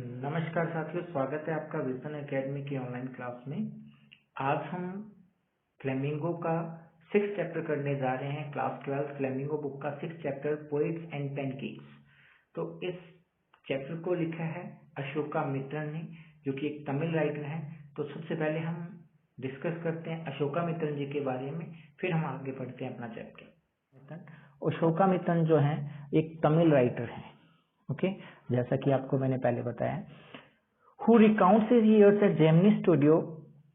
नमस्कार साथियों, स्वागत है आपका विजन एकेडमी की ऑनलाइन क्लास में। आज हम फ्लेमिंगो का 6 चैप्टर करने जा रहे हैं। क्लास 12 फ्लेमिंगो बुक का 6 चैप्टर पोएट्स एंड पैनकेक्स। तो इस चैप्टर को लिखा है अशोका मित्रन ने, जो कि एक तमिल राइटर है। तो सबसे पहले हम डिस्कस करते हैं अशोका मित्रन जी के बारे में, फिर हम आगे बढ़ते हैं अपना चैप्टर। अशोका मित्रन जो है एक तमिल राइटर है, ओके जैसा कि आपको मैंने पहले बताया, who recounts his years at Gemini Studio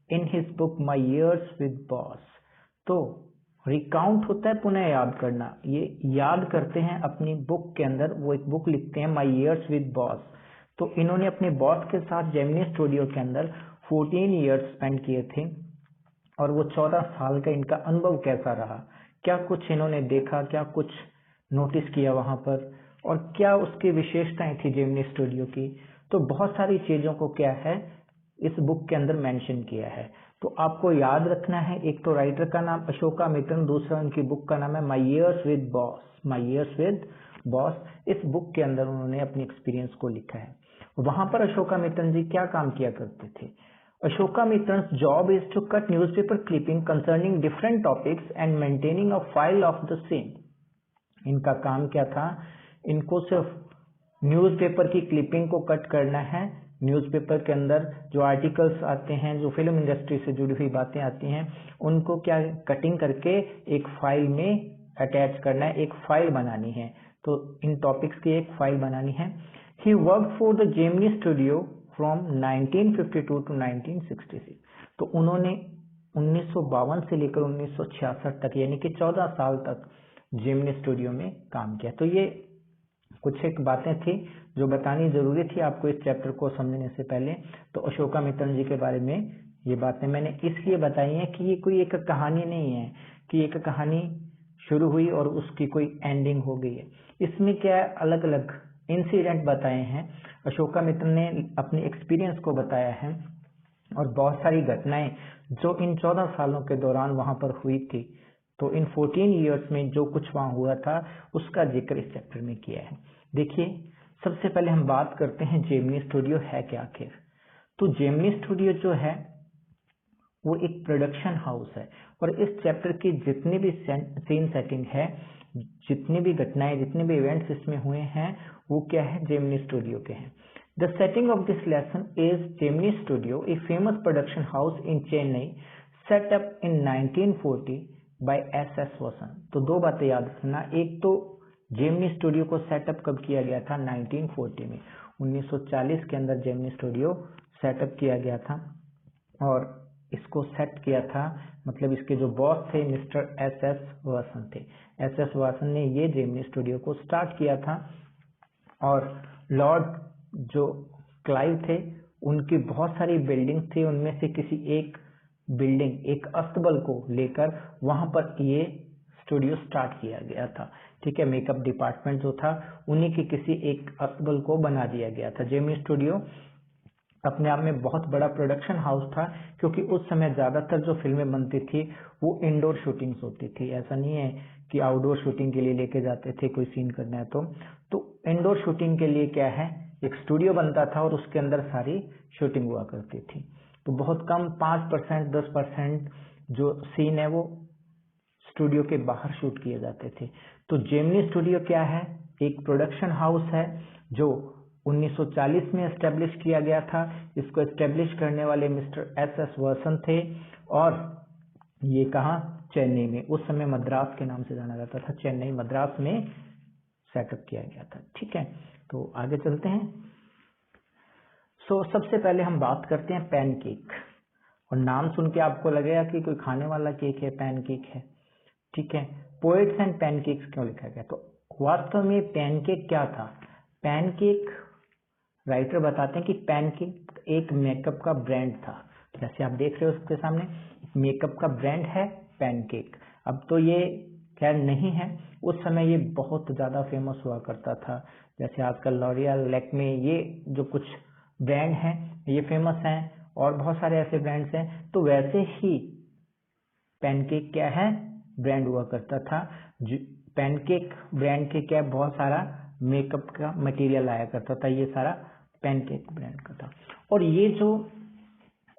in his book My Years with Boss। तो रिकाउंट होता है पुनः याद करना, ये याद करते हैं अपनी बुक के अंदर। वो एक बुक लिखते हैं माई ईयर्स विद बॉस। तो इन्होंने अपने बॉस के साथ जेमिनी स्टूडियो के अंदर 14 ईयर्स स्पेंड किए थे, और वो 14 साल का इनका अनुभव कैसा रहा, क्या कुछ इन्होंने देखा, क्या कुछ नोटिस किया वहां पर, और क्या उसकी विशेषताएं थी जेमिनी स्टूडियो की। तो बहुत सारी चीजों को क्या है इस बुक के अंदर मेंशन किया है। तो आपको याद रखना है, एक तो राइटर का नाम अशोका मित्रन, दूसरा उनकी बुक का नाम है my years with boss. My years with boss, इस बुक के अंदर उन्होंने अपनी एक्सपीरियंस को लिखा है। वहां पर अशोका मित्रन जी क्या काम किया करते थे। Ashoka Mitran job is to cut newspaper clipping concerning different topics and maintaining a file of the same. इनका काम क्या था, इनको सिर्फ न्यूज़पेपर की क्लिपिंग को कट करना है। न्यूज़पेपर के अंदर जो आर्टिकल्स आते हैं, जो फिल्म इंडस्ट्री से जुड़ी हुई बातें आती हैं, उनको क्या कटिंग करके एक फाइल में अटैच करना है, एक फाइल बनानी है। तो इन टॉपिक्स की एक फाइल बनानी है। He work for the Gemini studio from 1952 to 1966। तो उन्होंने 1952 से लेकर 1966 तक, यानी कि 14 साल तक जेमिनी स्टूडियो में काम किया। तो ये कुछ एक बातें थी जो बतानी जरूरी थी आपको इस चैप्टर को समझने से पहले। तो अशोका मित्रन जी के बारे में ये बातें मैंने इसलिए बताई हैं कि ये कोई एक कहानी नहीं है कि एक कहानी शुरू हुई और उसकी कोई एंडिंग हो गई है। इसमें क्या है, अलग अलग इंसिडेंट बताए हैं। अशोका मित्रन ने अपने एक्सपीरियंस को बताया है, और बहुत सारी घटनाएं जो इन 14 सालों के दौरान वहां पर हुई थी। तो इन 14 ईयर्स में जो कुछ वहां हुआ था उसका जिक्र इस चैप्टर में किया है। देखिए, सबसे पहले हम बात करते हैं जेमिनी स्टूडियो है क्या आखिर। तो जेमिनी स्टूडियो जो है वो एक प्रोडक्शन हाउस है, और इस चैप्टर की जितनी भी सीन सेटिंग है, जितनी भी घटनाएं, जितने भी इवेंट्स इसमें हुए हैं, वो क्या है, जेमिनी स्टूडियो के हैं। The setting of this lesson is Gemini studio, a famous production house in Chennai, set up in 1940 by S वसन। तो दो बातें याद रखना, एक तो जेमिनी स्टूडियो को सेटअप कब किया गया था, 1940 में। 1940 के अंदर जेमिनी स्टूडियो सेटअप किया गया था, और इसको सेट किया था, मतलब इसके जो बॉस थे मिस्टर एस वासन थे। एस वासन ने ये जेमिनी स्टूडियो को स्टार्ट किया था, और लॉर्ड जो क्लाइव थे उनकी बहुत सारी बिल्डिंग थी, उनमें से किसी एक बिल्डिंग, एक अस्तबल को लेकर वहां पर ये स्टूडियो स्टार्ट किया गया था। ठीक है, मेकअप डिपार्टमेंट जो था उन्हीं के किसी एक अस्तबल को बना दिया गया था। जेमिनी स्टूडियो अपने आप में बहुत बड़ा प्रोडक्शन हाउस था, क्योंकि उस समय ज्यादातर जो फिल्में बनती थी वो इंडोर शूटिंग्स होती थी। ऐसा नहीं है कि आउटडोर शूटिंग के लिए लेके जाते थे कोई सीन करना है तो इंडोर शूटिंग के लिए क्या है, एक स्टूडियो बनता था और उसके अंदर सारी शूटिंग हुआ करती थी। तो बहुत कम 5% 10% जो सीन है वो स्टूडियो के बाहर शूट किए जाते थे। तो जेमिनी स्टूडियो क्या है, एक प्रोडक्शन हाउस है जो 1940 में एस्टेब्लिश किया गया था। इसको एस्टेब्लिश करने वाले मिस्टर एस वासन थे, और ये कहा, चेन्नई में। उस समय मद्रास के नाम से जाना जाता था, चेन्नई मद्रास में सेटअप किया गया था। ठीक है, तो आगे चलते हैं। सबसे पहले हम बात करते हैं पैनकेक, और नाम सुन के आपको लगेगा कि कोई खाने वाला केक है, पैनकेक है। ठीक है, पोएट्स एंड पैनकेक्स क्यों लिखा गया, तो वास्तव में पैनकेक क्या था। पैनकेक, राइटर बताते हैं कि पैनकेक एक मेकअप का ब्रांड था। जैसे आप देख रहे हो उसके सामने, मेकअप का ब्रांड है पैनकेक। अब तो ये खैर नहीं है, उस समय ये बहुत ज्यादा फेमस हुआ करता था। जैसे आजकल लॉरियल, लैक्मे, ये जो कुछ ब्रांड हैं ये फेमस हैं, और बहुत सारे ऐसे ब्रांड्स हैं। तो वैसे ही पैनकेक क्या है, ब्रांड हुआ करता था। पैनकेक ब्रांड के क्या बहुत सारा मेकअप का मटेरियल आया करता था, ये सारा पैनकेक ब्रांड का था। और ये जो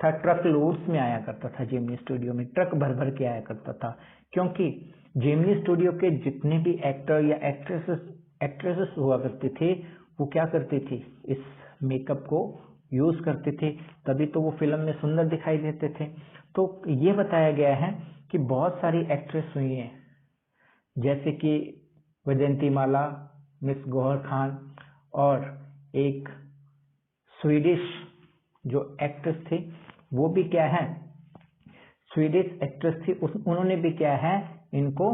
था ट्रक लोड्स में आया करता था जेमिनी स्टूडियो में, ट्रक भर भर के आया करता था, क्योंकि जेमिनी स्टूडियो के जितने भी एक्टर या एक्ट्रेसेस हुआ करते थे वो क्या करते थे, इस मेकअप को यूज करते थे, तभी तो वो फिल्म में सुंदर दिखाई देते थे। तो ये बताया गया है कि बहुत सारी एक्ट्रेस हुई हैं, जैसे कि वैजयंती माला, मिस गौहर खान, और एक स्वीडिश जो एक्ट्रेस थी वो भी क्या है, स्वीडिश एक्ट्रेस थी, उन्होंने भी क्या है इनको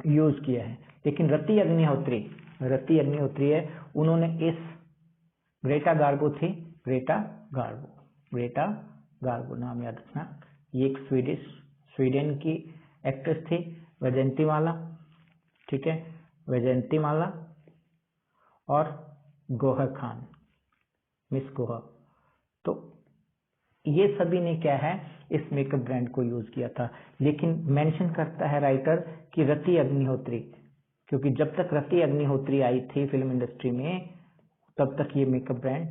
यूज किया है। लेकिन रति अग्निहोत्री है, उन्होंने इस ग्रेटा गार्बो थी, ग्रेटा गार्बो नाम याद रखना, ये एक स्वीडन की एक्ट्रेस थी। वैजयंती माला, ठीक है, वैजयंती माला और गौहर खान, मिस गौहर, तो ये सभी ने क्या है इस मेकअप ब्रांड को यूज किया था। लेकिन मेंशन करता है राइटर कि रति अग्निहोत्री, क्योंकि जब तक रति अग्निहोत्री आई थी फिल्म इंडस्ट्री में तब तक ये makeup brand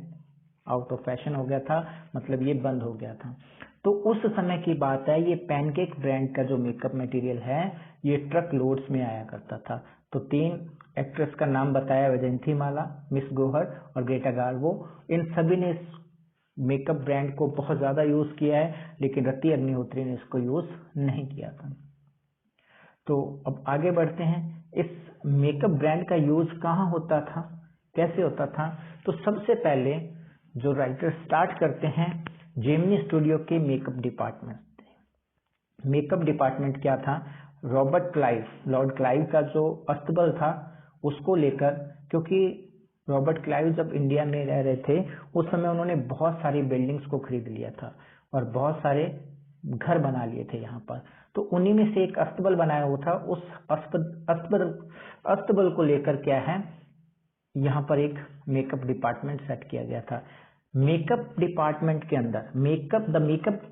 out of fashion हो गया था, मतलब ये बंद हो गया था। तो उस समय की बात है, ये पैनकेक ब्रांड का जो मेकअप मटेरियल है ये ट्रक लोड्स में आया करता था। तो 3 एक्ट्रेस का नाम बताया, वैजयंती माला, मिस गौहर और ग्रेटा गार्बो, इन सभी ने इस मेकअप ब्रांड को बहुत ज्यादा यूज किया है, लेकिन रति अग्निहोत्री ने इसको यूज नहीं किया था। तो अब आगे बढ़ते हैं, इस मेकअप ब्रांड का यूज कहाँ होता था, कैसे होता था। तो सबसे पहले जो राइटर स्टार्ट करते हैं जेमिनी स्टूडियो के मेकअप डिपार्टमेंट से। मेकअप डिपार्टमेंट क्या था, लॉर्ड क्लाइव का जो अस्तबल था उसको लेकर, क्योंकि रॉबर्ट क्लाइव जब इंडिया में रह रहे थे उस समय उन्होंने बहुत सारी बिल्डिंग्स को खरीद लिया था और बहुत सारे घर बना लिए थे यहाँ पर। तो उन्हीं में से एक अस्तबल बनाया हुआ था, उस अस्तबल को लेकर क्या है यहाँ पर एक मेकअप डिपार्टमेंट सेट किया गया था। मेकअप डिपार्टमेंट के अंदर the makeup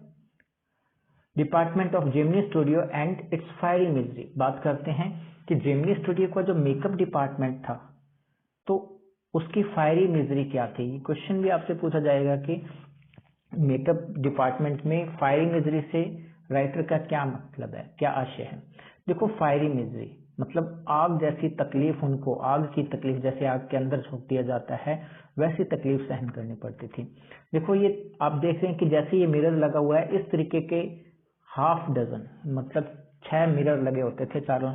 department of Gemini studio and it's fiery misery. बात करते हैं कि जेमिनी स्टूडियो का जो मेकअप डिपार्टमेंट था तो उसकी फायरी मिजरी क्या थी। क्वेश्चन भी आपसे पूछा जाएगा कि मेकअप डिपार्टमेंट में फायरी मिजरी से राइटर का क्या मतलब है, क्या आशय है। देखो, फायरी मिजरी मतलब आग जैसी तकलीफ, उनको आग की तकलीफ, जैसे आग के अंदर झोंक दिया जाता है वैसी तकलीफ सहन करनी पड़ती थी। देखो, ये आप देख रहे हैं कि जैसे ये मिरर लगा हुआ है, इस तरीके के हाफ डजन मतलब 6 मिरर लगे होते थे चारों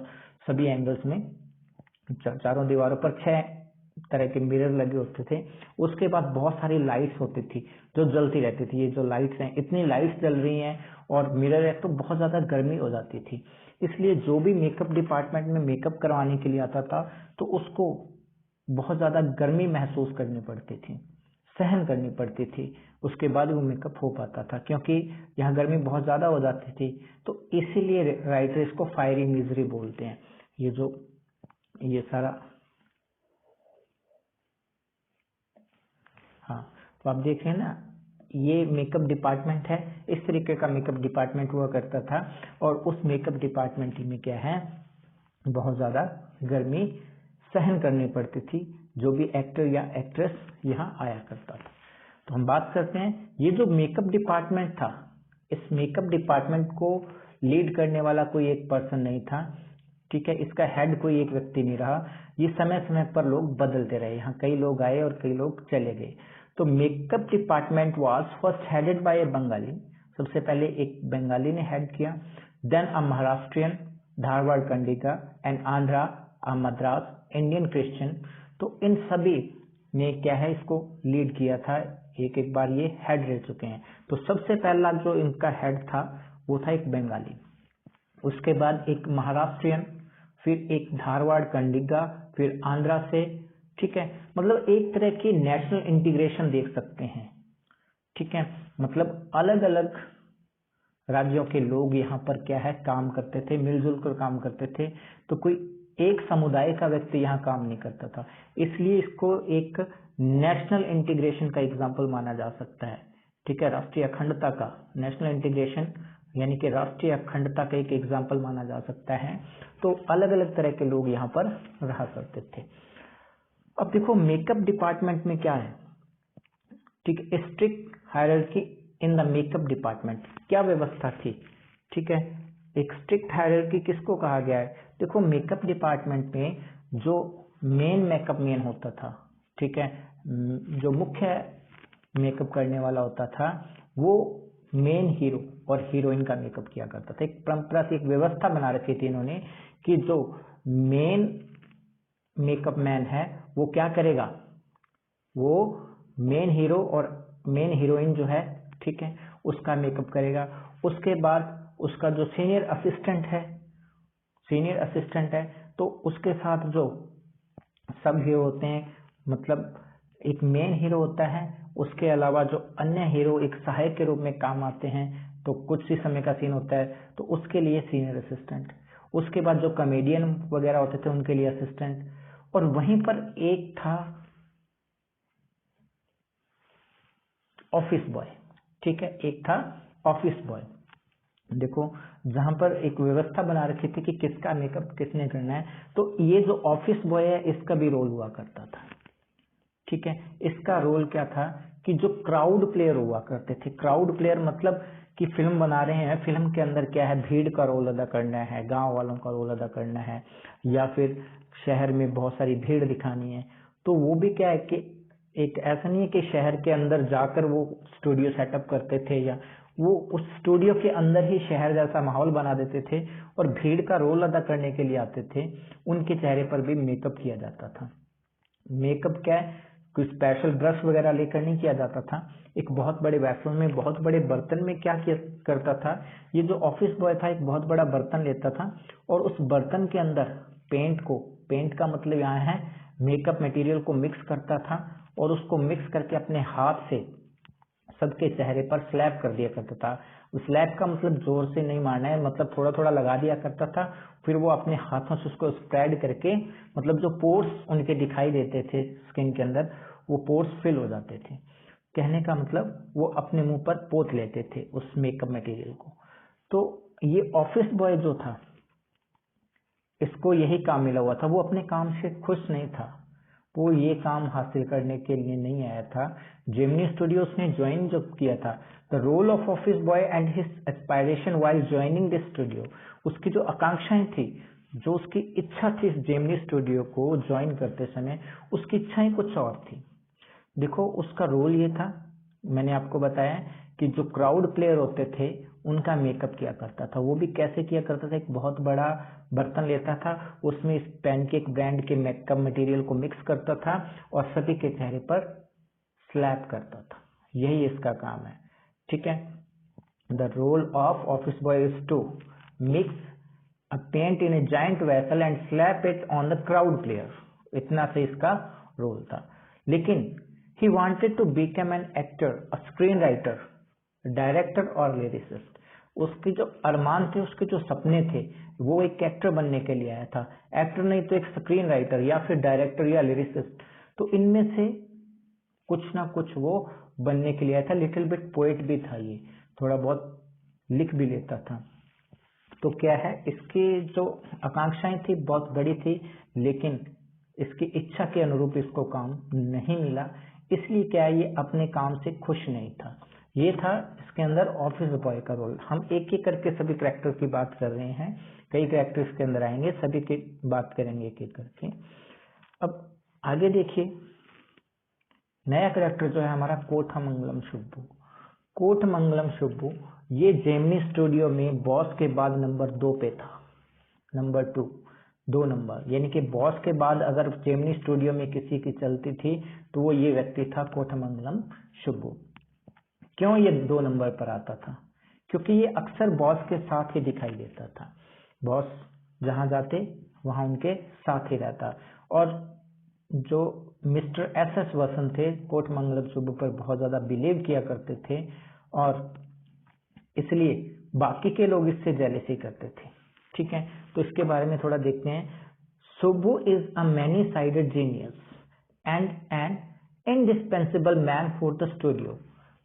सभी एंगल्स में, चारों दीवारों पर 6 तरह के मिरर लगे होते थे। उसके बाद बहुत सारी लाइट्स होती थी जो जलती रहती थी। ये जो लाइट्स हैं, इतनी लाइट्स जल रही हैं और मिरर है तो बहुत ज्यादा गर्मी हो जाती थी। इसलिए जो भी मेकअप डिपार्टमेंट में मेकअप करवाने के लिए आता था तो उसको बहुत ज्यादा गर्मी महसूस करनी पड़ती थी, सहन करनी पड़ती थी, उसके बाद वो मेकअप हो पाता था, क्योंकि यहाँ गर्मी बहुत ज्यादा हो जाती थी। तो इसीलिए राइटर इसको फायरी मिजरी बोलते हैं। ये सारा, हाँ, तो आप देख रहे हैं ना, ये मेकअप डिपार्टमेंट है, इस तरीके का मेकअप डिपार्टमेंट हुआ करता था। और उस मेकअप डिपार्टमेंट में क्या है, बहुत ज्यादा गर्मी सहन करनी पड़ती थी जो भी एक्टर या एक्ट्रेस यहाँ आया करता था। तो हम बात करते हैं, ये जो मेकअप डिपार्टमेंट था, इस मेकअप डिपार्टमेंट को लीड करने वाला कोई एक पर्सन नहीं था, ठीक है, इसका हेड कोई एक व्यक्ति नहीं रहा। ये समय समय पर लोग बदलते रहे, यहाँ कई लोग आए और कई लोग चले गए। तो makeup department was first headed by a Bengali, सबसे पहले एक बंगाली ने हेड किया, then a Maharashtrian, Dharwad Kannadiga, and Andhra, a Madras, Indian Christian. तो इन सभी ने क्या है इसको लीड किया था, एक बार ये हेड रह चुके हैं। तो सबसे पहला जो इनका हेड था वो था एक बंगाली, उसके बाद एक महाराष्ट्रियन, फिर एक धारवाड़ कंडिगा, फिर आंध्रा से, ठीक है, मतलब एक तरह की नेशनल इंटीग्रेशन देख सकते हैं, ठीक है, मतलब अलग अलग राज्यों के लोग यहाँ पर क्या है काम करते थे, मिलजुल कर काम करते थे। तो कोई एक समुदाय का व्यक्ति यहाँ काम नहीं करता था, इसलिए इसको एक नेशनल इंटीग्रेशन का एग्जाम्पल माना जा सकता है, ठीक है, राष्ट्रीय अखंडता का, नेशनल इंटीग्रेशन यानी कि राष्ट्रीय अखंडता का एक एग्जाम्पल माना जा सकता है। तो अलग अलग तरह के लोग यहाँ पर रहा करते थे। अब देखो, मेकअप डिपार्टमेंट में क्या है, ठीक है। Strict hierarchy in the makeup department, क्या व्यवस्था थी, ठीक है। एक स्ट्रिक्ट हायरार्की किसको कहा गया है? देखो मेकअप डिपार्टमेंट में जो मेन मेकअप मैन होता था, ठीक है, जो मुख्य मेकअप करने वाला होता था, वो मेन हीरो और हीरोइन का मेकअप किया करता था। एक परंपरा से एक व्यवस्था बना रखी थी इन्होंने कि जो मेन मेकअप मैन है वो क्या करेगा, वो मेन हीरो और मेन हीरोइन जो है, ठीक है, उसका मेकअप करेगा। उसके बाद उसका जो सीनियर असिस्टेंट है तो उसके साथ जो सब हीरो होते हैं, मतलब एक मेन हीरो होता है, उसके अलावा जो अन्य हीरो एक सहायक के रूप में काम आते हैं, तो कुछ ही समय का सीन होता है तो उसके लिए सीनियर असिस्टेंट, उसके बाद जो कॉमेडियन वगैरह होते थे उनके लिए असिस्टेंट, और वहीं पर एक था ऑफिस बॉय, ठीक है, एक था ऑफिस बॉय। देखो जहां पर एक व्यवस्था बना रखी थी कि किसका मेकअप किसने करना है, तो ये जो ऑफिस बॉय है इसका भी रोल हुआ करता था, ठीक है। इसका रोल क्या था कि जो क्राउड प्लेयर हुआ करते थे, क्राउड प्लेयर मतलब कि फिल्म बना रहे हैं, फिल्म के अंदर क्या है, भीड़ का रोल अदा करना है, गांव वालों का रोल अदा करना है, या फिर शहर में बहुत सारी भीड़ दिखानी है, तो वो भी क्या है कि एक ऐसा नहीं है कि शहर के अंदर जाकर वो स्टूडियो सेटअप करते थे, या वो उस स्टूडियो के अंदर ही शहर जैसा माहौल बना देते थे और भीड़ का रोल अदा करने के लिए आते थे, उनके चेहरे पर भी मेकअप किया जाता था। मेकअप क्या है, कोई स्पेशल ब्रश वगैरह लेकर नहीं किया जाता था, एक बहुत बड़े वैसल में, बहुत बड़े बर्तन में क्या किया करता था, ये जो ऑफिस बॉय था एक बहुत बड़ा बर्तन लेता था और उस बर्तन के अंदर पेंट का मतलब यहाँ है मेकअप मटेरियल को मिक्स करता था और उसको मिक्स करके अपने हाथ से सबके चेहरे पर स्लैब कर दिया करता था। स्लैब का मतलब जोर से नहीं मारना है, मतलब थोड़ा थोड़ा लगा दिया करता था, फिर वो अपने हाथों से उसको स्प्रेड करके, मतलब जो पोर्स उनके दिखाई देते थे स्किन के अंदर, वो पोर्स फिल हो जाते थे। कहने का मतलब वो अपने मुंह पर पोत लेते थे उस मेकअप मटेरियल को। तो ये ऑफिस बॉय जो था, इसको यही काम मिला हुआ था, वो अपने काम से खुश नहीं था, वो ये काम हासिल करने के लिए नहीं आया था। जेमिनी स्टूडियोज ने ज्वाइन जब किया था, the role of office boy and his aspiration while joining this studio, उसकी जो आकांक्षाएं थी, जो उसकी इच्छा थी जेमिनी स्टूडियो को ज्वाइन करते समय, उसकी इच्छाएं कुछ और थी। देखो उसका रोल ये था, मैंने आपको बताया कि जो क्राउड प्लेयर होते थे उनका मेकअप किया करता था। वो भी कैसे किया करता था, एक बहुत बड़ा बर्तन लेता था, उसमें इस पैनकेक ब्रांड के मेकअप मटेरियल को मिक्स करता था और सभी के चेहरे पर स्लैप करता था। यही इसका काम है, ठीक है। The role of office boy is to mix a paint in a giant vessel and slap it on the crowd player, इतना से इसका रोल था। लेकिन he wanted to become an actor, a screenwriter, director और lyricist. उसके जो अरमान थे, उसके जो सपने थे, वो एक एक्टर बनने के लिए आया था, एक्टर नहीं तो एक स्क्रीन राइटर या फिर डायरेक्टर या लिरिसिस्ट, तो इनमें से कुछ ना कुछ वो बनने के लिए आया था। लिटिल बिट पोएट भी था, ये थोड़ा बहुत लिख भी लेता था। तो क्या है, इसकी जो आकांक्षाएं थी बहुत बड़ी थी, लेकिन इसकी इच्छा के अनुरूप इसको काम नहीं मिला, इसलिए क्या है, ये अपने काम से खुश नहीं था। ये था इसके अंदर ऑफिस बॉय का रोल। हम एक एक करके सभी कैरेक्टर की बात कर रहे हैं, कई कैरेक्टर इसके अंदर आएंगे, सभी की बात करेंगे एक एक करके। अब आगे देखिए, नया कैरेक्टर जो है हमारा कोटमंगलम सुब्बू। कोटमंगलम सुब्बू ये जेमिनी स्टूडियो में बॉस के बाद नंबर 2 पे था, नंबर 2 नंबर, यानी कि बॉस के बाद अगर जेमिनी स्टूडियो में किसी की चलती थी तो वो ये व्यक्ति था, कोटमंगलम सुब्बू। क्यों ये 2 नंबर पर आता था? क्योंकि ये अक्सर बॉस के साथ ही दिखाई देता था, बॉस जहां जाते वहां उनके साथ ही रहता, और जो मिस्टर एस वसंत थे, कोटमंगलम सुब्बू पर बहुत ज्यादा बिलीव किया करते थे और इसलिए बाकी के लोग इससे जेलसी करते थे, ठीक है। तो इसके बारे में थोड़ा देखते हैं। Subbu is a many sided genius and an indispensable man for the studio.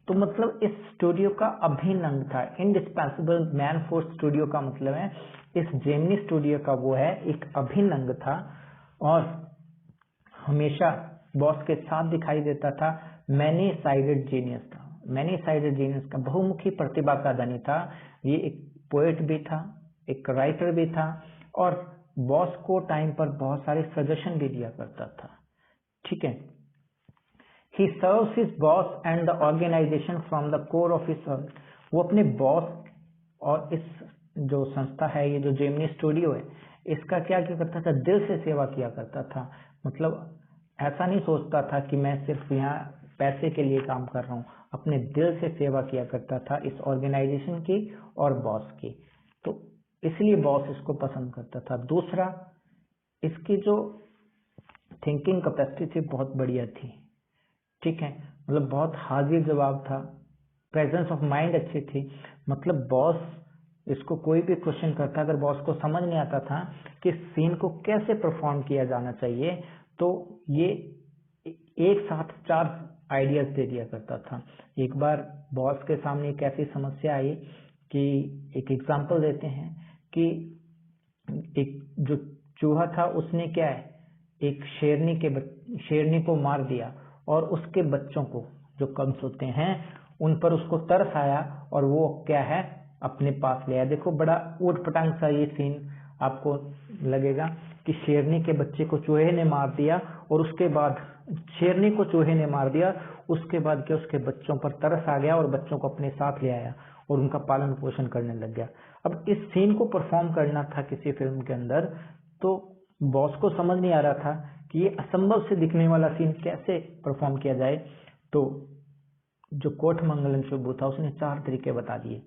तो मतलब इस स्टूडियो का अभिन्न अंग था। इंडिस्पेंसिबल मैन फॉर स्टूडियो का मतलब है इस जेमिनी स्टूडियो का वो है एक अभिन्न अंग था और हमेशा बॉस के साथ दिखाई देता था, मैनी साइडेड जीनियस था। मैनी साइडेड जीनियस का बहुमुखी प्रतिभा का धनी था। ये एक पोएट भी था, एक राइटर भी था और बॉस को टाइम पर बहुत सारे सजेशन भी दिया करता था। ठीक है। He serves his boss and the organization from the core of his heart. वो अपने बॉस और इस जो संस्था है, ये जो जेमिनी स्टूडियो है, इसका क्या करता था, दिल से सेवा किया करता था। मतलब ऐसा नहीं सोचता था कि मैं सिर्फ यहाँ पैसे के लिए काम कर रहा हूँ, अपने दिल से सेवा किया करता था इस ऑर्गेनाइजेशन की और बॉस की। तो इसलिए बॉस इसको पसंद करता था। दूसरा, इसकी जो थिंकिंग कैपेसिटी थी बहुत बढ़िया थी। ठीक है, मतलब बहुत हाजिर जवाब था, प्रेजेंस ऑफ माइंड अच्छी थी। मतलब बॉस इसको कोई भी क्वेश्चन करता, अगर बॉस को समझ नहीं आता था कि सीन को कैसे परफॉर्म किया जाना चाहिए, तो ये एक साथ 4 आइडियाज दे दिया करता था। एक बार बॉस के सामने एक ऐसी समस्या आई कि एक एग्जांपल देते हैं कि एक जो चूहा था उसने क्या है, एक शेरनी को मार दिया और उसके बच्चों को, जो कब्स होते हैं, उन पर उसको तरस आया और वो क्या है, अपने पास ले आया। देखो बड़ा ऊट पटांग सा ये सीन आपको लगेगा कि शेरनी के बच्चे को चूहे ने मार दिया और उसके बाद शेरनी को चूहे ने मार दिया, उसके बाद क्या, उसके बच्चों पर तरस आ गया और बच्चों को अपने साथ ले आया और उनका पालन पोषण करने लग गया। अब इस सीन को परफॉर्म करना था किसी फिल्म के अंदर, तो बॉस को समझ नहीं आ रहा था कि ये असंभव से दिखने वाला सीन कैसे परफॉर्म किया जाए। तो जो कोटमंगलम शुभू था उसने 4 तरीके बता दिए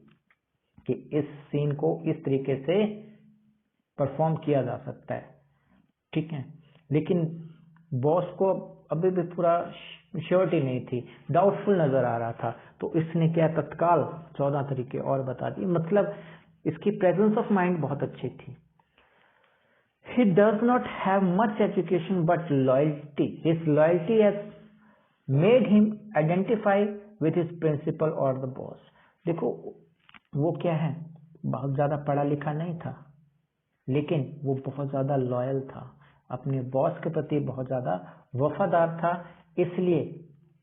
कि इस सीन को इस तरीके से परफॉर्म किया जा सकता है। ठीक है, लेकिन बॉस को अभी भी पूरा श्योरिटी नहीं थी, डाउटफुल नजर आ रहा था। तो इसने क्या, तत्काल 14 तरीके और बता दिए। मतलब इसकी प्रेजेंस ऑफ माइंड बहुत अच्छी थी। He does not have much education but loyalty. His loyalty has made him identify with his principal or the boss. देखो वो क्या है, बहुत ज्यादा पढ़ा लिखा नहीं था, लेकिन वो बहुत ज्यादा लॉयल था, अपने बॉस के प्रति बहुत ज्यादा वफादार था, इसलिए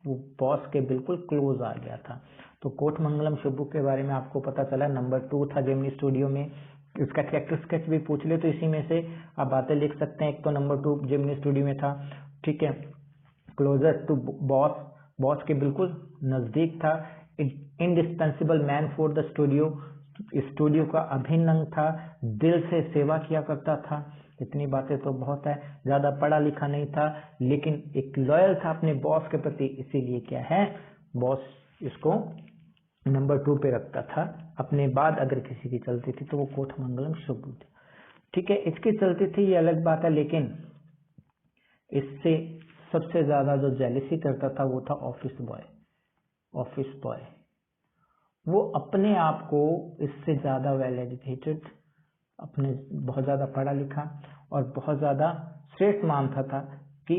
वो बॉस के बिल्कुल क्लोज आ गया था। तो कोटमंगलम शुभू के बारे में आपको पता चला। नंबर 2 था जेमिनी स्टूडियो में। इसका कैरेक्टर स्केच भी पूछ ले तो इसी में से आप बातें लिख सकते हैं। एक तो नंबर 2 जेमिनी स्टूडियो में था। ठीक है, क्लोजर टू बॉस, बॉस के बिल्कुल नजदीक था। Indispensable man for the studio का अभिन्न अंग था, दिल से सेवा किया करता था। इतनी बातें तो बहुत है, ज्यादा पढ़ा लिखा नहीं था, लेकिन एक लॉयल था अपने बॉस के प्रति, इसीलिए क्या है, बॉस इसको नंबर 2 पे रखता था। अपने बाद अगर किसी की चलती थी तो वो कोटमंगलम शुभू थी। ठीक है, इसकी चलती थी ये अलग बात है, लेकिन इससे सबसे ज्यादा जो जेलिसी करता था वो था ऑफिस बॉय। वो अपने आप को इससे ज्यादा वेल एजुकेटेड, अपने बहुत ज्यादा पढ़ा लिखा और बहुत ज्यादा श्रेष्ठ मानता था कि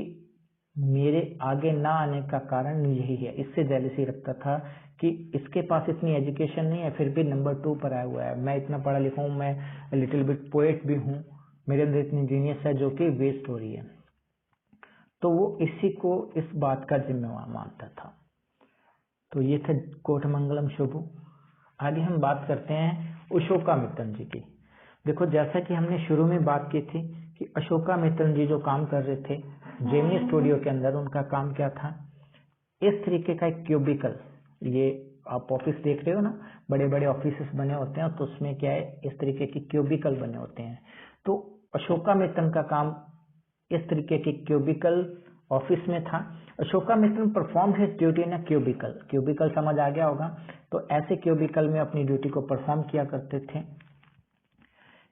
मेरे आगे ना आने का कारण यही है। इससे जेलिसी रखता था कि इसके पास इतनी एजुकेशन नहीं है, फिर भी नंबर 2 पर आया हुआ है, मैं इतना पढ़ा लिखा हूँ, मैं लिटिल बिट पोएट भी हूँ, मेरे अंदर इतनी जीनियस है जो कि वेस्ट हो रही है। तो वो इसी को इस बात का जिम्मेवार मानता था। तो ये थे कोटमंगलम शुभू। आगे हम बात करते हैं अशोकामित्रन जी की। देखो जैसा कि हमने शुरू में बात की थी कि अशोकामित्रन जी जो काम कर रहे थे जेमिनी स्टूडियो के अंदर, उनका काम क्या था, इस तरीके का एक क्यूबिकल, ये आप ऑफिस देख रहे हो ना, बड़े बड़े ऑफिस बने होते हैं, तो उसमें क्या है, इस तरीके के क्यूबिकल बने होते हैं। तो अशोकामित्रन का काम इस तरीके के क्यूबिकल ऑफिस में था। Ashokamitran perform his duty in a cubicle समझ आ गया होगा। तो ऐसे क्यूबिकल में अपनी ड्यूटी को परफॉर्म किया करते थे।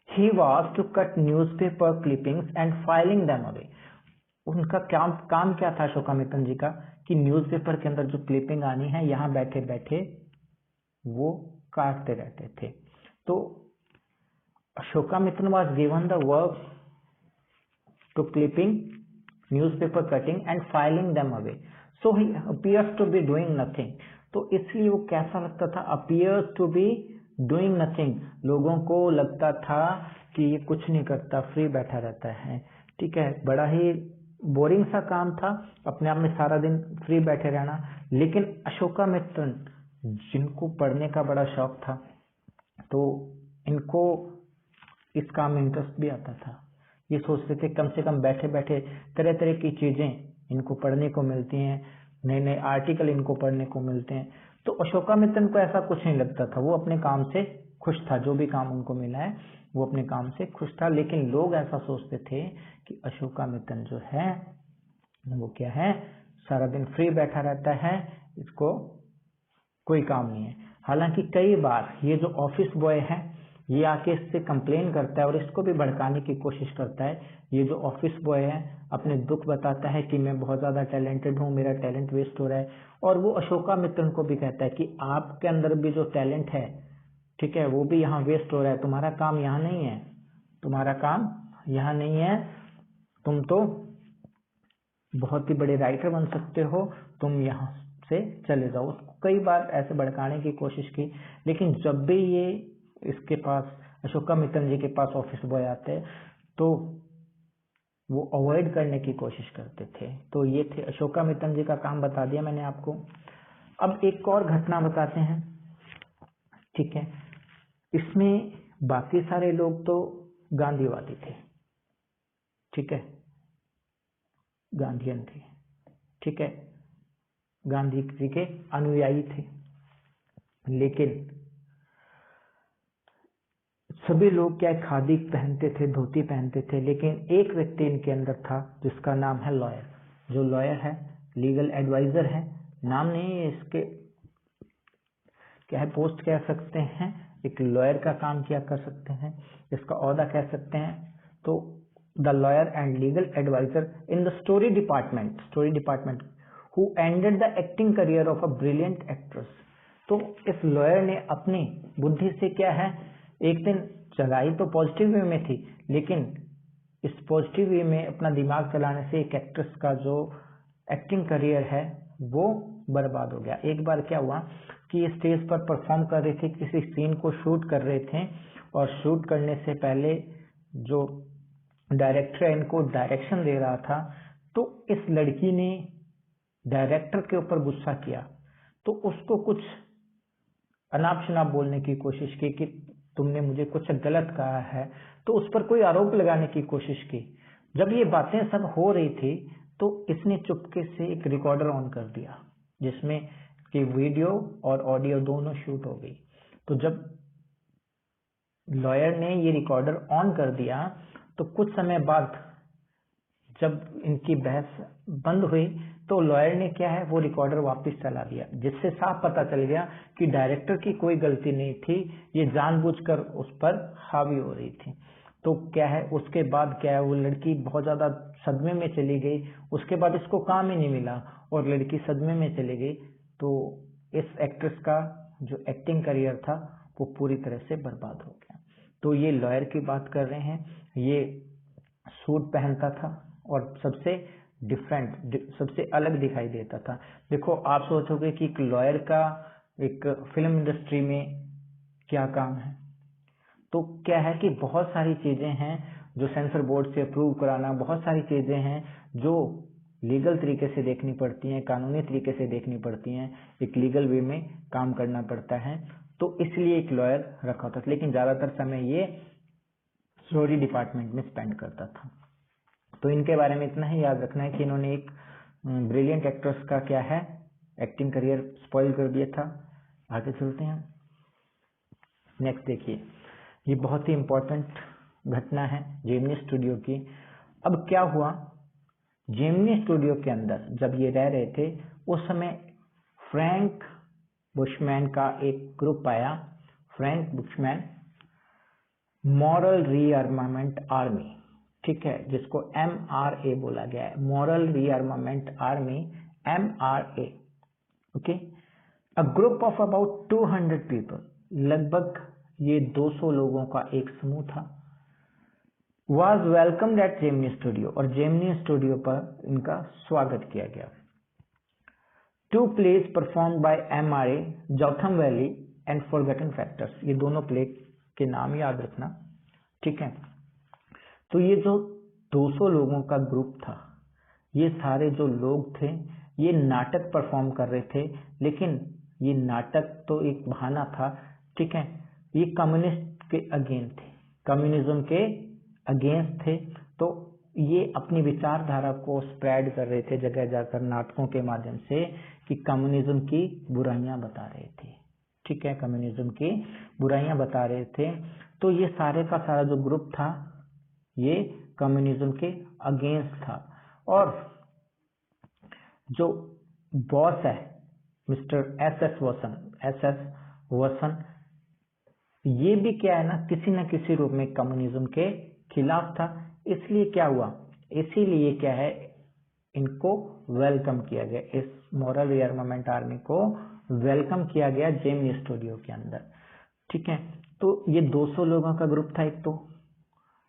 He was to cut newspaper clippings and filing them away. उनका काम क्या था अशोकामित्रन जी का, कि न्यूज़पेपर के अंदर जो क्लिपिंग आनी है, यहाँ बैठे बैठे वो काटते रहते थे। तो अशोकामित्रन was given the work to clipping, newspaper cutting and filing them away. So he appears to be doing nothing. तो इसलिए वो कैसा लगता था, appears to be doing nothing, लोगों को लगता था कि ये कुछ नहीं करता, फ्री बैठा रहता है। ठीक है, बड़ा ही बोरिंग सा काम था, अपने आप में सारा दिन फ्री बैठे रहना। लेकिन अशोकामित्रन जिनको पढ़ने का बड़ा शौक था, तो इनको इस काम में इंटरेस्ट भी आता था। ये सोचते थे कम से कम बैठे बैठे तरह तरह की चीजें इनको पढ़ने को मिलती हैं, नए नए आर्टिकल इनको पढ़ने को मिलते हैं। तो अशोकामित्रन को ऐसा कुछ नहीं लगता था, वो अपने काम से खुश था, जो भी काम उनको मिला है वो अपने काम से खुश था। लेकिन लोग ऐसा सोचते थे कि अशोकामित्रन जो है वो क्या है, सारा दिन फ्री बैठा रहता है, इसको कोई काम नहीं है। हालांकि कई बार ये जो ऑफिस बॉय है ये आके इससे कंप्लेन करता है और इसको भी भड़काने की कोशिश करता है। ये जो ऑफिस बॉय है अपने दुख बताता है कि मैं बहुत ज्यादा टैलेंटेड हूँ, मेरा टैलेंट वेस्ट हो रहा है। और वो अशोकामित्रन को भी कहता है कि आपके अंदर भी जो टैलेंट है, ठीक है, वो भी यहाँ वेस्ट हो रहा है, तुम्हारा काम यहाँ नहीं है, तुम्हारा काम यहाँ नहीं है, तुम तो बहुत ही बड़े राइटर बन सकते हो, तुम यहाँ से चले जाओ। उसको कई बार ऐसे भड़काने की कोशिश की, लेकिन जब भी ये इसके पास अशोकामित्रन जी के पास ऑफिस बॉय आते तो वो अवॉइड करने की कोशिश करते थे। तो ये थे अशोकामित्रन जी का काम, बता दिया मैंने आपको। अब एक और घटना बताते हैं, ठीक है। इसमें बाकी सारे लोग तो गांधीवादी थे, ठीक है, गांधीयन थे, ठीक है, गांधी जी के अनुयायी थे। लेकिन सभी लोग क्या खादी पहनते थे, धोती पहनते थे। लेकिन एक व्यक्ति इनके अंदर था जिसका नाम है लॉयर। जो लॉयर है, लीगल एडवाइजर है, नाम नहीं है इसके, क्या है, पोस्ट कह सकते हैं, एक लॉयर का काम किया कर सकते हैं, इसका ओहदा कह सकते हैं। तो the lawyer and legal adviser in the story department who ended the acting career of a brilliant actress. तो इस लॉयर ने अपनी बुद्धि से क्या है, एक दिन चलाई तो पॉजिटिव वे में थी, लेकिन इस पॉजिटिव वे में अपना दिमाग चलाने से एक एक्ट्रेस का जो एक्टिंग करियर है वो बर्बाद हो गया। एक बार क्या हुआ कि ये स्टेज पर परफॉर्म कर रहे थे, किसी सीन को शूट कर रहे थे, और शूट करने से पहले जो डायरेक्टर इनको डायरेक्शन दे रहा था, तो इस लड़की ने डायरेक्टर के ऊपर गुस्सा किया, तो उसको कुछ अनाप शनाप बोलने की कोशिश की कि तुमने मुझे कुछ गलत कहा है, तो उस पर कोई आरोप लगाने की कोशिश की। जब ये बातें सब हो रही थी तो इसने चुपके से एक रिकॉर्डर ऑन कर दिया जिसमें कि वीडियो और ऑडियो दोनों शूट हो गई। तो जब लॉयर ने ये रिकॉर्डर ऑन कर दिया तो कुछ समय बाद जब इनकी बहस बंद हुई तो लॉयर ने क्या है, वो रिकॉर्डर वापस चला दिया, जिससे साफ पता चल गया कि डायरेक्टर की कोई गलती नहीं थी, ये जानबूझकर उस पर हावी हो रही थी। तो क्या है, उसके बाद क्या है, वो लड़की बहुत ज्यादा सदमे में चली गई। उसके बाद इसको काम ही नहीं मिला और लड़की सदमे में चली गई। तो इस एक्ट्रेस का जो एक्टिंग करियर था वो पूरी तरह से बर्बाद हो गया। तो ये लॉयर की बात कर रहे हैं, ये सूट पहनता था और सबसे डिफरेंट, सबसे अलग दिखाई देता था। देखो, आप सोचोगे कि एक लॉयर का एक फिल्म इंडस्ट्री में क्या काम है, तो क्या है कि बहुत सारी चीजें हैं जो सेंसर बोर्ड से अप्रूव कराना, बहुत सारी चीजें हैं जो लीगल तरीके से देखनी पड़ती हैं, कानूनी तरीके से देखनी पड़ती हैं, एक लीगल वे में काम करना पड़ता है। तो इसलिए एक लॉयर रखा था, लेकिन ज्यादातर समय ये स्टोरी डिपार्टमेंट में स्पेंड करता था। तो इनके बारे में इतना ही याद रखना है कि इन्होंने एक ब्रिलियंट एक्ट्रेस का क्या है, एक्टिंग करियर स्पॉइल कर दिया था। आगे चलते हैं, नेक्स्ट देखिए, ये बहुत ही इंपॉर्टेंट घटना है जेमिनी स्टूडियो की। अब क्या हुआ, जेमिनी स्टूडियो के अंदर जब ये रह रहे थे उस समय फ्रैंक बुशमैन का एक ग्रुप आया, Frank bushman moral rearmament army, ठीक है, जिसको MRA बोला गया है, moral rearmament army, MRA, okay. A group of about 200 people, लगभग ये 200 लोगों का एक समूह था, was welcomed at Gemini studio, और जेमिनी स्टूडियो पर इनका स्वागत किया गया। 2 plays performed by MRA, Jotham valley and forgotten factors, ये दोनों प्ले के नाम याद रखना, ठीक है। तो ये जो 200 लोगों का ग्रुप था, ये सारे जो लोग थे ये नाटक परफॉर्म कर रहे थे, लेकिन ये नाटक तो एक बहाना था, ठीक है। ये कम्युनिस्ट के अगेंस्ट थे, कम्युनिज्म के अगेंस्ट थे, तो ये अपनी विचारधारा को स्प्रेड कर रहे थे जगह जाकर नाटकों के माध्यम से कि कम्युनिज्म की बुराइयां बता रहे थे, ठीक है, कम्युनिज्म की बुराइयां बता रहे थे। तो ये सारे का सारा जो ग्रुप था ये कम्युनिज्म के अगेंस्ट था। और जो बॉस है मिस्टर एस वसन, ये भी क्या है ना, किसी न किसी रूप में कम्युनिज्म के खिलाफ था। इसलिए क्या हुआ, इसीलिए क्या है, इनको वेलकम किया गया, इस मॉरल रिआर्मामेंट आर्मी को वेलकम किया गया जेमिनी स्टूडियो के अंदर, ठीक है। तो ये 200 लोगों का ग्रुप था एक तो,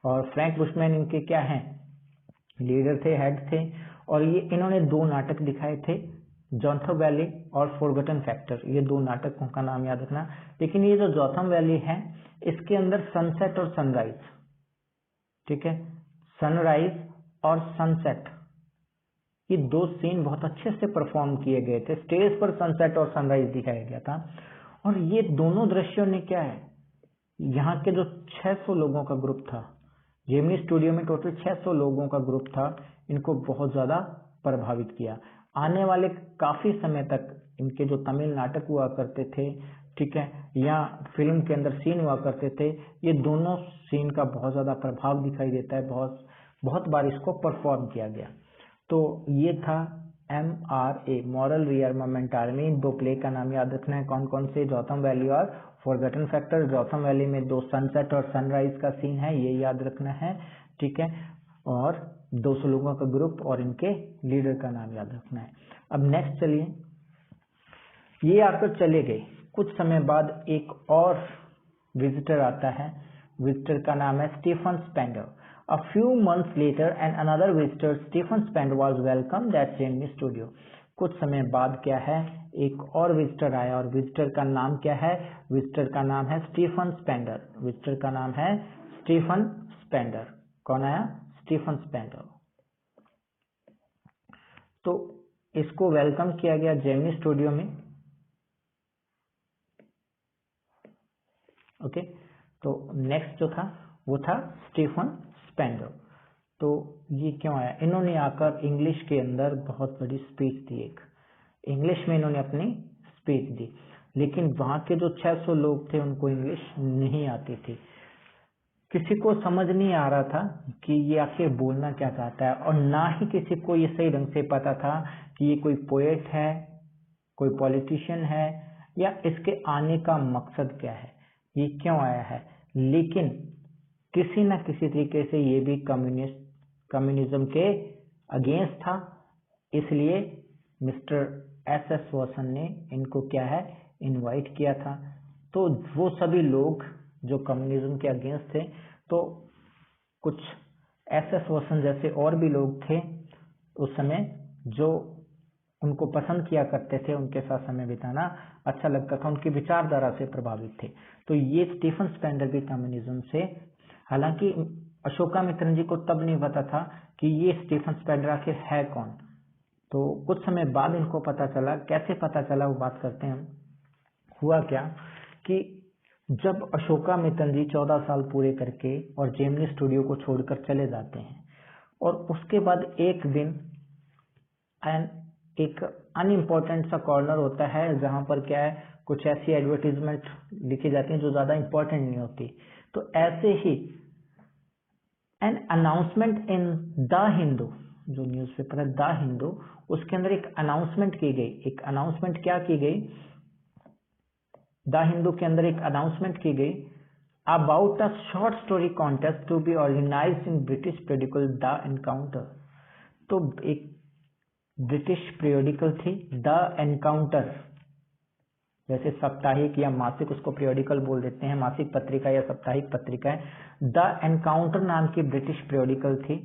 और फ्रैंक बुशमैन इनके क्या हैं, लीडर थे, हेड थे। और ये इन्होंने 2 नाटक दिखाए थे, जोथम वैली और फॉरगॉटन फैक्टर, ये 2 नाटकों का नाम याद रखना। लेकिन ये जो जोथम वैली है इसके अंदर सनसेट और सनराइज, ठीक है, सनराइज और सनसेट, ये 2 सीन बहुत अच्छे से परफॉर्म किए गए थे। स्टेज पर सनसेट और सनराइज दिखाया गया था। और ये दोनों दृश्यों ने क्या है, यहाँ के जो 600 लोगों का ग्रुप था, जेमिनी स्टूडियो में टोटल 600 लोगों का ग्रुप था, इनको बहुत ज्यादा प्रभावित किया। आने वाले काफी समय तक इनके जो तमिल नाटक हुआ करते थे, ठीक है, या फिल्म के अंदर सीन हुआ करते थे, ये दोनों सीन का बहुत ज्यादा प्रभाव दिखाई देता है, बहुत बार इसको परफॉर्म किया गया। तो ये था MRA, मॉरल रिआर्मामेंट आर्मी। 2 प्ले का नाम याद रखना है, कौन कौन से, जोथम वैली और फॉरगॉटन फैक्टर। जोथम वैली में 2 सनसेट और सनराइज का सीन है, ये याद रखना है, ठीक है। और 200 लोगों का ग्रुप और इनके लीडर का नाम याद रखना है। अब नेक्स्ट चलिए, ये आकर चले गए, कुछ समय बाद एक और विजिटर आता है, विजिटर का नाम है Stephen Spender. A few months later, and another visitor, Stephen Spender, was welcomed at Gemini studio. कुछ समय बाद क्या है, एक और विजिटर आया, और विजिटर का नाम क्या है, विजिटर का नाम है स्टीफन स्पेंडर, विजिटर का नाम है स्टीफन स्पेंडर। कौन आया, स्टीफन स्पेंडर। तो इसको वेलकम किया गया जेमिनी स्टूडियो में, ओके। तो नेक्स्ट जो था वो था स्टीफन स्पेंडर। तो ये क्यों आया, इन्होंने आकर इंग्लिश के अंदर बहुत बड़ी स्पीच दी, एक इंग्लिश में इन्होंने अपनी स्पीच दी। लेकिन वहां के जो 600 लोग थे उनको इंग्लिश नहीं आती थी, किसी को समझ नहीं आ रहा था कि ये आखिर बोलना क्या चाहता है, और ना ही किसी को ये सही ढंग से पता था कि ये कोई पोएट है, कोई पॉलिटिशियन है, या इसके आने का मकसद क्या है, ये क्यों आया है। लेकिन किसी न किसी तरीके से ये भी कम्युनिज्म के अगेंस्ट था, इसलिए मिस्टर एस वॉसन ने इनको क्या है, इनवाइट किया था। तो वो सभी लोग जो कम्युनिज्म के अगेंस्ट थे, तो कुछ एस वॉसन जैसे और भी लोग थे उस समय जो उनको पसंद किया करते थे, उनके साथ समय बिताना अच्छा लगता था, उनकी विचारधारा से प्रभावित थे। तो ये स्टीफन स्पेंडर भी कम्युनिज्म से, हालांकि अशोकामित्रन जी को तब नहीं पता था कि ये स्टीफन स्पेंडर आखिर है कौन। तो कुछ समय बाद इनको पता चला, कैसे पता चला वो बात करते हैं हम। हुआ क्या कि जब अशोकामित्रन जी 14 साल पूरे करके और जेमिनी स्टूडियो को छोड़कर चले जाते हैं, और उसके बाद एक दिन एक अनइम्पोर्टेंट सा कॉर्नर होता है जहां पर क्या है, कुछ ऐसी एडवर्टीजमेंट लिखी जाती हैं जो ज्यादा इंपॉर्टेंट नहीं होती। तो ऐसे ही an announcement in the Hindu, जो न्यूज़पेपर है द हिंदू, उसके अंदर एक अनाउंसमेंट की गई। एक अनाउंसमेंट क्या की गई, द हिंदू के अंदर एक अनाउंसमेंट की गई about a short story contest to be organised in British periodical the Encounter. तो एक ब्रिटिश पीरियोडिकल थी द एनकाउंटर, जैसे साप्ताहिक या मासिक, उसको पीरियोडिकल बोल देते हैं, मासिक पत्रिका या साप्ताहिक पत्रिका है। द एनकाउंटर नाम की ब्रिटिश पीरियोडिकल थी,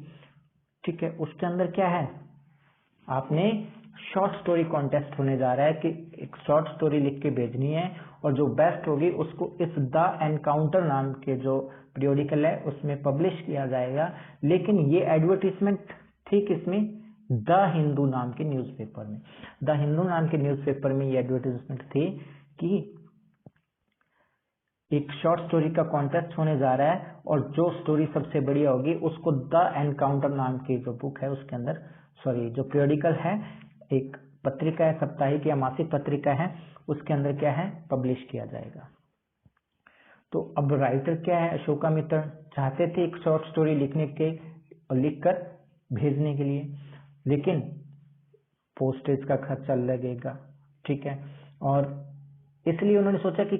ठीक है। उसके अंदर क्या है, आपने शॉर्ट स्टोरी कॉन्टेस्ट होने जा रहा है कि एक शॉर्ट स्टोरी लिख के भेजनी है, और जो बेस्ट होगी उसको इस द एनकाउंटर नाम के जो पीरियोडिकल है उसमें पब्लिश किया जाएगा। लेकिन ये एडवर्टीजमेंट थी किसमें, द हिंदू नाम के न्यूज़पेपर में। द हिंदू नाम के न्यूज़पेपर में ये एडवर्टाइजमेंट थी कि एक शॉर्ट स्टोरी का कॉन्टेस्ट होने जा रहा है और जो स्टोरी सबसे बढ़िया होगी उसको द एनकाउंटर नाम की जो बुक है उसके अंदर, जो पीरियडिकल है, एक पत्रिका है, साप्ताहिक या मासिक पत्रिका है, उसके अंदर क्या है, पब्लिश किया जाएगा। तो अब राइटर क्या है, अशोकामित्र चाहते थे एक शॉर्ट स्टोरी लिखने के और लिखकर भेजने के लिए, लेकिन पोस्टेज का खर्चा लगेगा, ठीक है, और इसलिए उन्होंने सोचा कि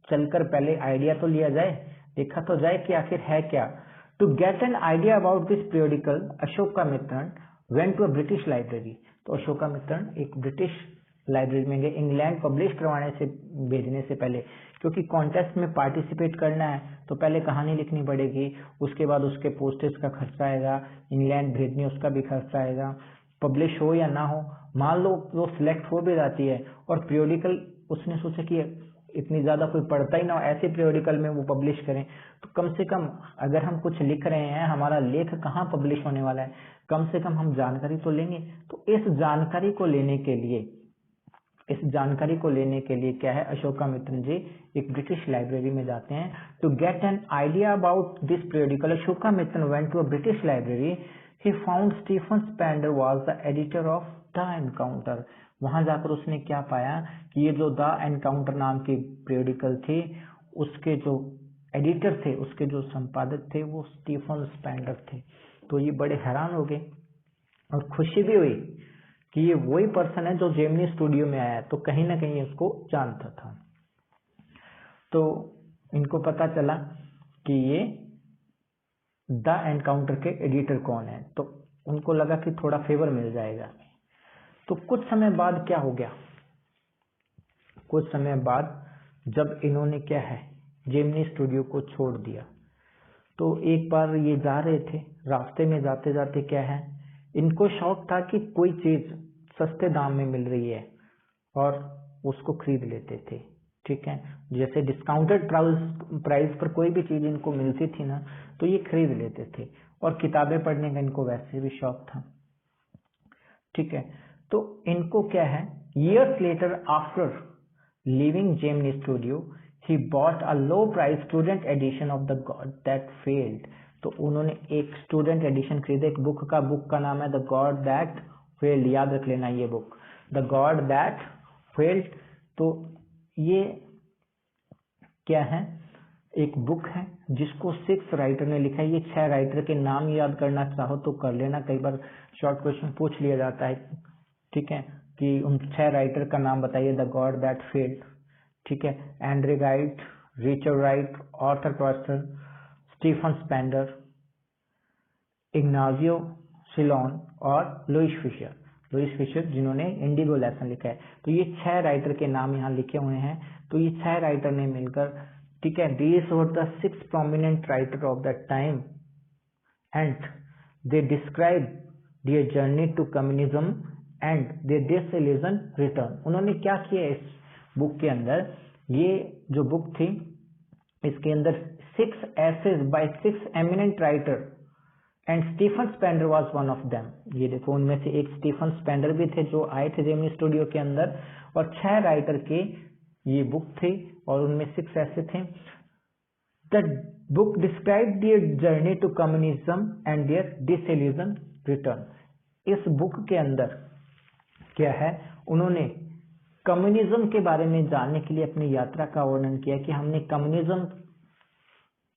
चलकर पहले आइडिया तो लिया जाए, देखा तो जाए कि आखिर है क्या। To get an idea about this periodical Ashokamitran went to a British library. तो अशोकामित्रन एक ब्रिटिश लाइब्रेरी में गए, इंग्लैंड पब्लिश करवाने से भेजने से पहले, क्योंकि कॉन्टेस्ट में पार्टिसिपेट करना है तो पहले कहानी लिखनी पड़ेगी, उसके बाद उसके पोस्टेज का खर्चा आएगा, इंग्लैंड भेजने उसका भी खर्चा आएगा, पब्लिश हो या ना हो, मान लो वो सिलेक्ट हो भी जाती है और पीरियडिकल उसने सोचा कि इतनी ज्यादा कोई पढ़ता ही ना हो, ऐसे पीरियडिकल में वो पब्लिश करें, तो कम से कम अगर हम कुछ लिख रहे हैं, हमारा लेख कहाँ पब्लिश होने वाला है, कम से कम हम जानकारी तो लेंगे। तो इस जानकारी को लेने के लिए क्या है, अशोकामित्र जी एक ब्रिटिश लाइब्रेरी में जाते हैं। To get an idea about this periodical Ashokamitra went to a British library. He found Stephen Spender was the editor of the Encounter. वहां जाकर उसने क्या पाया कि ये जो द एनकाउंटर नाम की पीरियडिकल थी, उसके जो एडिटर थे, उसके जो संपादक थे, वो स्टीफन स्पेंडर थे। तो ये बड़े हैरान हो गए और खुशी भी हुई कि ये वही पर्सन है जो जेमिनी स्टूडियो में आया, तो कहीं ना कहीं इसको जानता था। तो इनको पता चला कि ये द एनकाउंटर के एडिटर कौन है, तो उनको लगा कि थोड़ा फेवर मिल जाएगा। तो कुछ समय बाद क्या हो गया, कुछ समय बाद जब इन्होंने क्या है, जेमिनी स्टूडियो को छोड़ दिया, तो एक बार ये जा रहे थे, रास्ते में जाते जाते क्या है, इनको शौक था कि कोई चीज सस्ते दाम में मिल रही है और उसको खरीद लेते थे, ठीक है, जैसे डिस्काउंटेड प्राइस पर कोई भी चीज इनको मिलती थी ना, तो ये खरीद लेते थे, और किताबें पढ़ने का इनको वैसे भी शौक था, ठीक है। तो इनको क्या है, years later after leaving Gemini Studio, he bought a low price student edition of The God That Failed। तो उन्होंने एक स्टूडेंट एडिशन खरीदा एक बुक का नाम है द गॉड दैट फेल्ड, याद रख लेना ये book, the God that failed. तो ये क्या है, एक बुक है जिसको 6 राइटर ने लिखा है। ये 6 राइटर के नाम याद करना चाहो तो कर लेना, कई बार शॉर्ट क्वेश्चन पूछ लिया जाता है, ठीक है, कि उन 6 राइटर का नाम बताइए, द गॉड दैट फेल्ड, ठीक है, Andre Wright, Richard Wright, Arthur Koestler, Stephen Spender, Ignazio Silone और लुइस फिशर जिन्होंने इंडिगो लेसन लिखा है। तो ये 6 राइटर के नाम यहाँ लिखे हुए हैं। तो ये 6 राइटर ने मिलकर, ठीक है, these were the 6 prominent writers of that time and they described their journey to communism and their disillusion return। उन्होंने क्या किया इस बुक के अंदर, ये जो बुक थी इसके अंदर 6 essays by 6 eminent writers and Stephen Spender was one of them। ये देखो उनमें से एक स्टीफन स्पेंडर भी थे जो आए थे जेमिनी स्टूडियो के अंदर, और 6 राइटर के ये बुक थी और उनमें 6 ऐसे थे। The book described their journey to communism and their disillusion return। इस बुक के अंदर क्या है, उन्होंने कम्युनिज्म के बारे में जानने के लिए अपनी यात्रा का वर्णन किया कि हमने कम्युनिज्म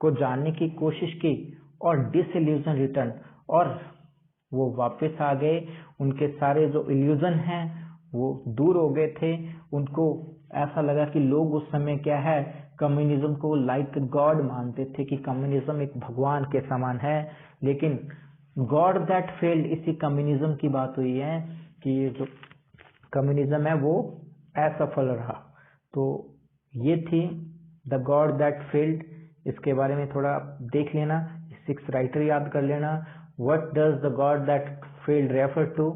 को जानने की कोशिश की और डिसइल्यूजन रिटर्न, और वो वापस आ गए, उनके सारे जो इल्यूजन हैं वो दूर हो गए थे। उनको ऐसा लगा कि लोग उस समय क्या है, कम्युनिज्म को लाइक गॉड मानते थे कि कम्युनिज्म एक भगवान के समान है, लेकिन गॉड दैट फेल्ड, इसी कम्युनिज्म की बात हुई है कि ये जो कम्युनिज्म है वो असफल रहा। तो ये थी द गॉड दैट फेल्ड, इसके बारे में थोड़ा देख लेना, 6 राइटर याद कर लेना, what does the God that failed refer to,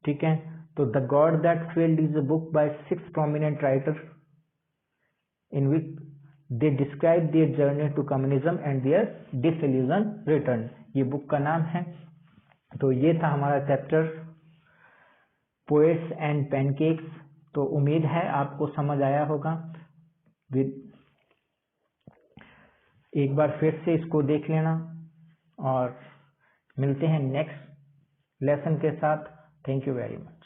ठीक है। तो the God that failed is a book by 6 prominent writers in which they describe their journey to communism and their disillusion return। ये book का नाम है तो ये था हमारा चैप्टर पोएट्स एंड पैनकेक्स। तो उम्मीद है आपको समझ आया होगा। एक बार फिर से इसको देख लेना और मिलते हैं नेक्स्ट लेसन के साथ। Thank you very much.